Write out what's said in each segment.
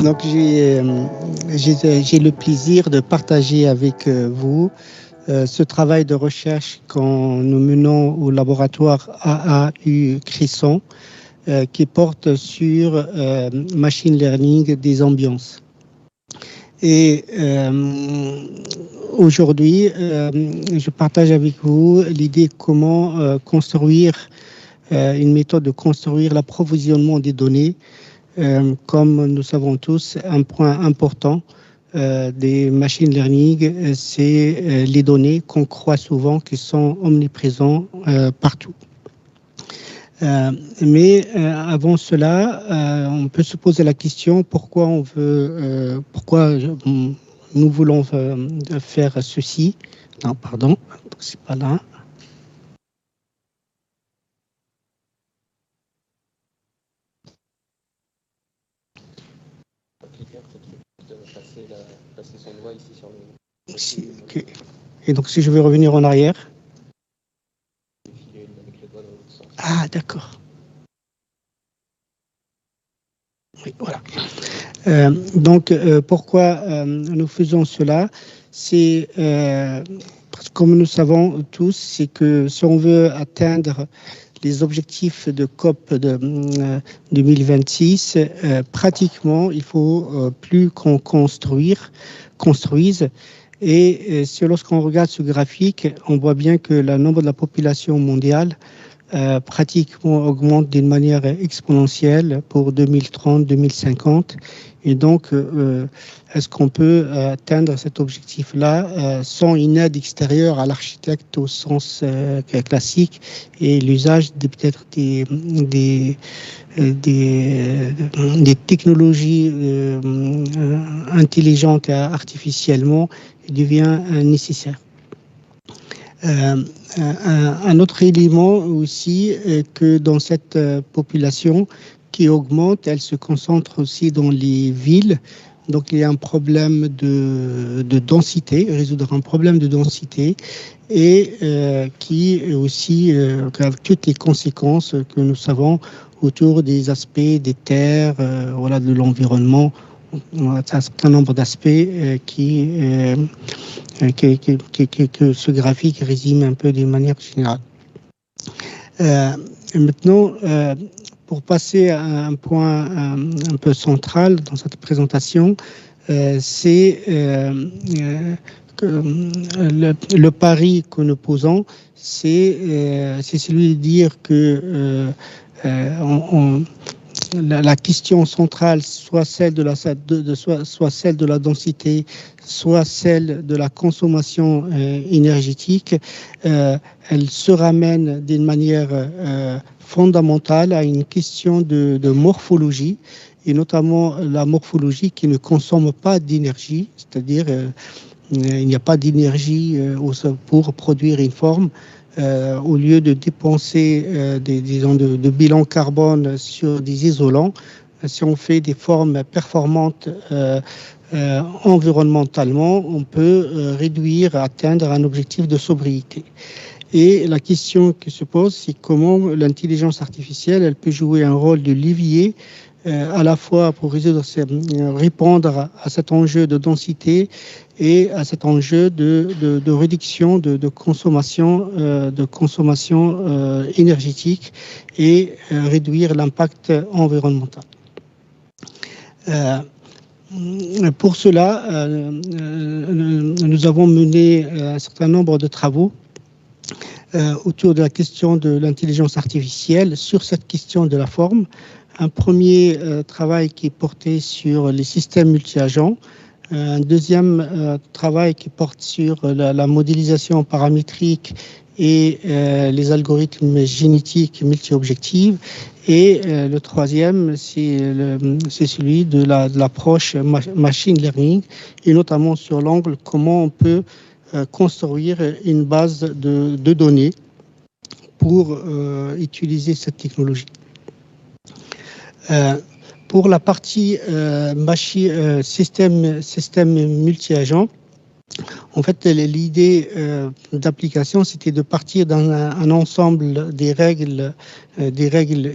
Donc j'ai le plaisir de partager avec vous ce travail de recherche que nous menons au laboratoire AAU Cresson qui porte sur machine learning des ambiances. Et aujourd'hui, je partage avec vous l'idée comment construire une méthode de construire l'approvisionnement des données. Comme nous savons tous, un point important des machine learning, c'est les données qu'on croit souvent qui sont omniprésentes partout. Mais avant cela, on peut se poser la question pourquoi nous voulons faire ceci. Non, pardon, c'est pas là. Okay. Et donc si je veux revenir en arrière. Ah, d'accord. Oui, voilà. Pourquoi nous faisons cela? C'est parce que comme nous savons tous, c'est que si on veut atteindre les objectifs de COP de 2026, pratiquement, il faut plus qu'on construise. Et lorsqu'on regarde ce graphique, on voit bien que le nombre de la population mondiale pratiquement augmente d'une manière exponentielle pour 2030-2050. Et donc, est-ce qu'on peut atteindre cet objectif-là sans une aide extérieure à l'architecte au sens classique et l'usage peut-être des technologies intelligentes et artificiellement devient nécessaire. Un autre élément aussi est que dans cette population qui augmente, elle se concentre aussi dans les villes. Donc il y a un problème de densité, résoudre un problème de densité et qui est aussi avec toutes les conséquences que nous savons autour des aspects des terres, de l'environnement. Un certain nombre d'aspects que ce graphique résume un peu d'une manière générale. Maintenant, pour passer à un point un peu central dans cette présentation, c'est que le pari que nous posons, c'est celui de dire que la question centrale, soit celle de la densité, soit celle de la consommation énergétique, elle se ramène d'une manière fondamentale à une question de morphologie, et notamment la morphologie qui ne consomme pas d'énergie, c'est-à-dire il n'y a pas d'énergie pour produire une forme. Au lieu de dépenser de bilan carbone sur des isolants, si on fait des formes performantes environnementalement, on peut atteindre un objectif de sobriété. Et la question qui se pose, c'est comment l'intelligence artificielle, elle peut jouer un rôle de levier à la fois pour répondre à cet enjeu de densité et à cet enjeu de réduction de consommation énergétique et réduire l'impact environnemental. Pour cela, nous avons mené un certain nombre de travaux autour de la question de l'intelligence artificielle sur cette question de la forme. Un premier travail qui est porté sur les systèmes multi-agents, un deuxième travail qui porte sur la modélisation paramétrique et les algorithmes génétiques multi-objectifs, et le troisième, c'est celui de l'approche machine learning, et notamment sur l'angle comment on peut construire une base de données pour utiliser cette technologie. Pour la partie système multi-agent, en fait, l'idée d'application, c'était de partir dans un ensemble des règles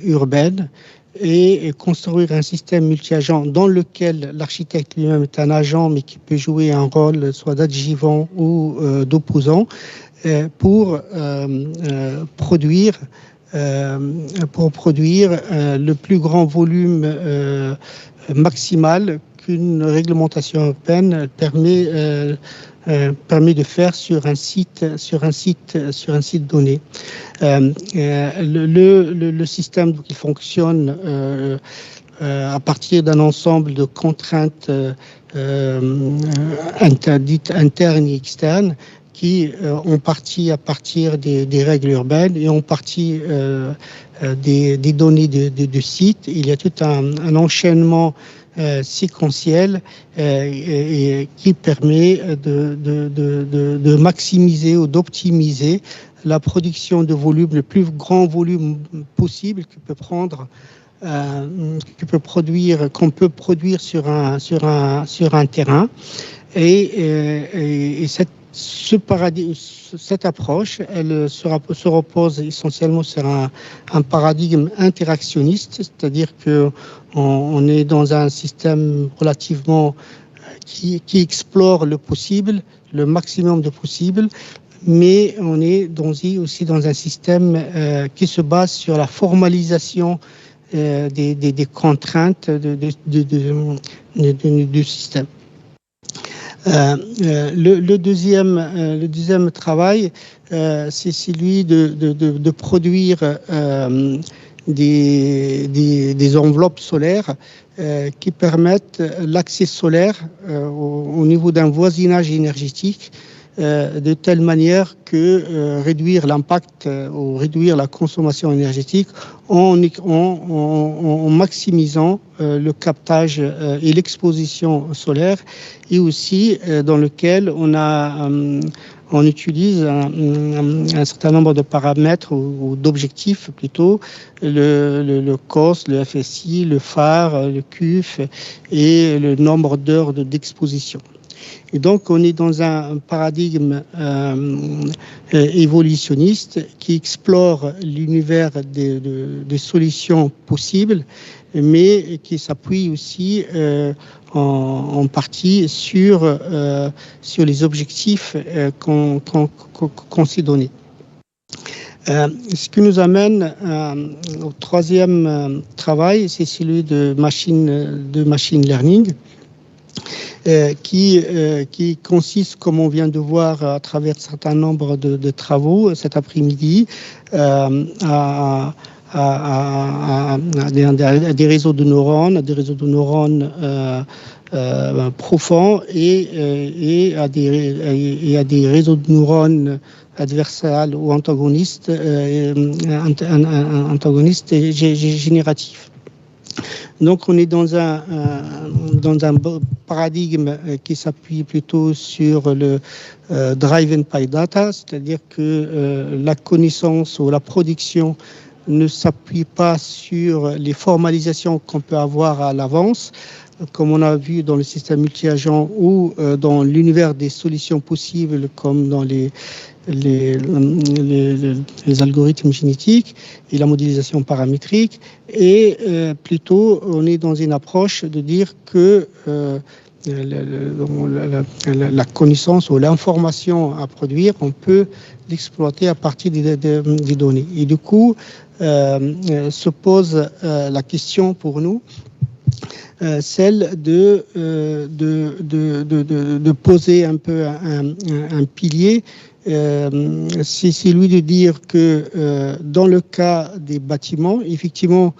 urbaines et construire un système multi-agent dans lequel l'architecte lui-même est un agent, mais qui peut jouer un rôle soit d'adjuvant ou d'opposant pour produire le plus grand volume maximal qu'une réglementation européenne permet de faire sur un site donné. Le système il fonctionne à partir d'un ensemble de contraintes dites internes et externes qui ont partie à partir des règles urbaines et ont partie des données de site. Il y a tout un enchaînement séquentiel qui permet de maximiser ou d'optimiser la production de volume, le plus grand volume possible qu'on peut produire sur un terrain. Et cette approche, elle se repose essentiellement sur un paradigme interactionniste, c'est-à-dire que on est dans un système relativement qui explore le possible, le maximum de possible, mais on est aussi dans un système qui se base sur la formalisation des contraintes du système. Le deuxième travail, c'est celui de produire des enveloppes solaires qui permettent l'accès solaire au niveau d'un voisinage énergétique de telle manière que réduire l'impact ou réduire la consommation énergétique en maximisant le captage et l'exposition solaire, et aussi dans lequel on utilise un certain nombre de paramètres ou d'objectifs plutôt, le COS, le FSI, le phare, le CUF et le nombre d'heures d'exposition. Et donc, on est dans un paradigme évolutionniste qui explore l'univers des solutions possibles, mais qui s'appuie aussi en partie sur les objectifs qu'on s'est donnés. Ce qui nous amène au troisième travail, c'est celui de machine learning. Qui consiste, comme on vient de voir à travers un certain nombre de travaux cet après-midi, à des réseaux de neurones, profonds et à des réseaux de neurones adversariales ou antagonistes et génératifs. Donc, on est dans un paradigme qui s'appuie plutôt sur le driven by data, c'est-à-dire que la connaissance ou la production ne s'appuie pas sur les formalisations qu'on peut avoir à l'avance, comme on a vu dans le système multi-agent ou dans l'univers des solutions possibles, comme dans les algorithmes génétiques et la modélisation paramétrique, et plutôt on est dans une approche de dire que la connaissance ou l'information à produire, on peut l'exploiter à partir des données. Et du coup, se pose la question pour nous, celle de poser un peu un pilier. C'est celui de dire que dans le cas des bâtiments, effectivement,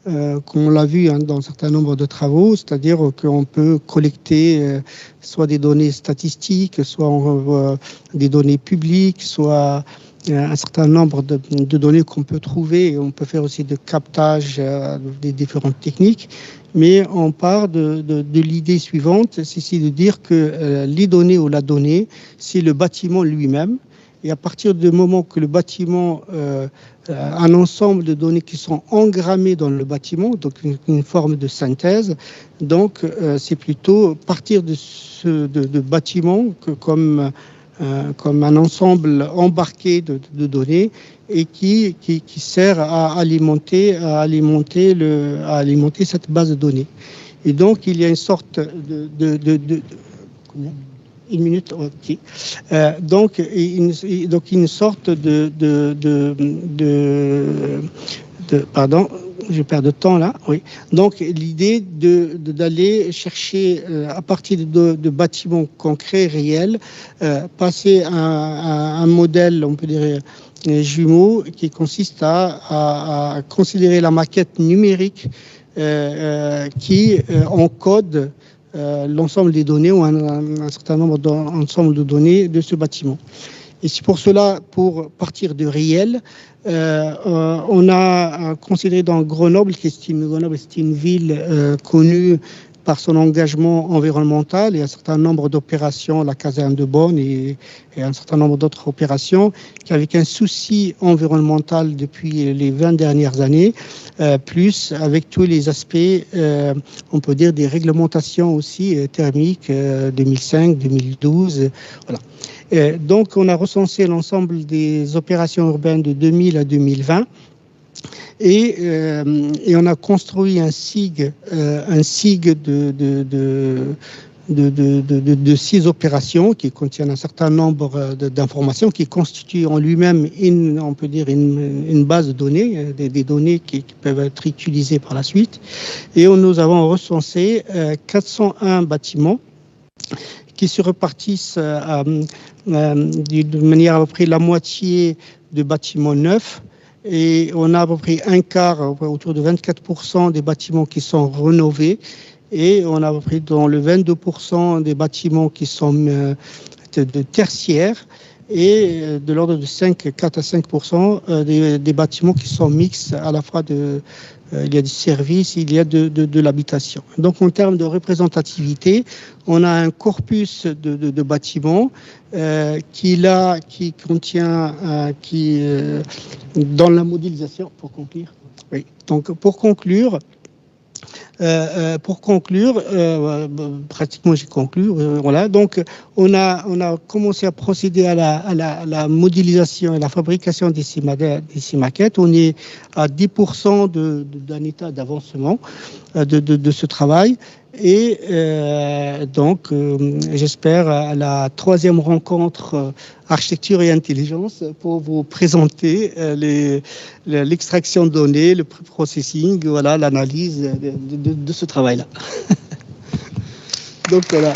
comme on l'a vu dans un certain nombre de travaux, c'est-à-dire qu'on peut collecter soit des données statistiques, soit des données publiques, soit un certain nombre de données qu'on peut trouver, et on peut faire aussi de captage des différentes techniques. Mais on part de l'idée suivante, c'est de dire que les données ou la donnée, c'est le bâtiment lui-même. Et à partir du moment que le bâtiment a un ensemble de données qui sont engrammées dans le bâtiment, donc une forme de synthèse, donc c'est plutôt partir de bâtiment que comme comme un ensemble embarqué de données et qui sert à alimenter cette base de données. Et donc, il y a une sorte une minute, ok. Donc, une sorte pardon, je perds de temps là, oui. Donc, l'idée d'aller chercher, à partir de bâtiments concrets, réels, passer à un modèle, on peut dire, jumeau, qui consiste à considérer la maquette numérique qui encode l'ensemble des données ou un certain nombre d'ensemble de données de ce bâtiment. Et c'est pour cela, pour partir de réel, on a considéré dans Grenoble, c'est une ville connue par son engagement environnemental et un certain nombre d'opérations, la caserne de Bonn et un certain nombre d'autres opérations, avec un souci environnemental depuis les 20 dernières années, plus avec tous les aspects, on peut dire des réglementations aussi thermiques, 2005, 2012, voilà. Donc, on a recensé l'ensemble des opérations urbaines de 2000 à 2020 et on a construit un SIG de 6 opérations qui contiennent un certain nombre d'informations qui constituent en lui-même on peut dire une base de données, des données qui peuvent être utilisées par la suite. Et nous avons recensé 401 bâtiments qui se repartissent de manière à peu près la moitié de bâtiments neufs. Et on a à peu près un quart, autour de 24% des bâtiments qui sont rénovés. Et on a à peu près dans le 22% des bâtiments qui sont de tertiaires et de l'ordre de 4 à 5% des bâtiments qui sont mixtes à la fois il y a du service, il y a de l'habitation. Donc, en termes de représentativité, on a un corpus de bâtiments qui contient, dans la modélisation, pour conclure. Oui. Donc, pour conclure, pratiquement j'ai conclu. Voilà. Donc, on a commencé à procéder à la modélisation et la fabrication de ces maquettes. On est à 10% d'un état d'avancement de ce travail. Et donc, j'espère à la 3e rencontre architecture et intelligence pour vous présenter l'extraction de données, le processing, voilà, l'analyse de ce travail-là. Donc voilà.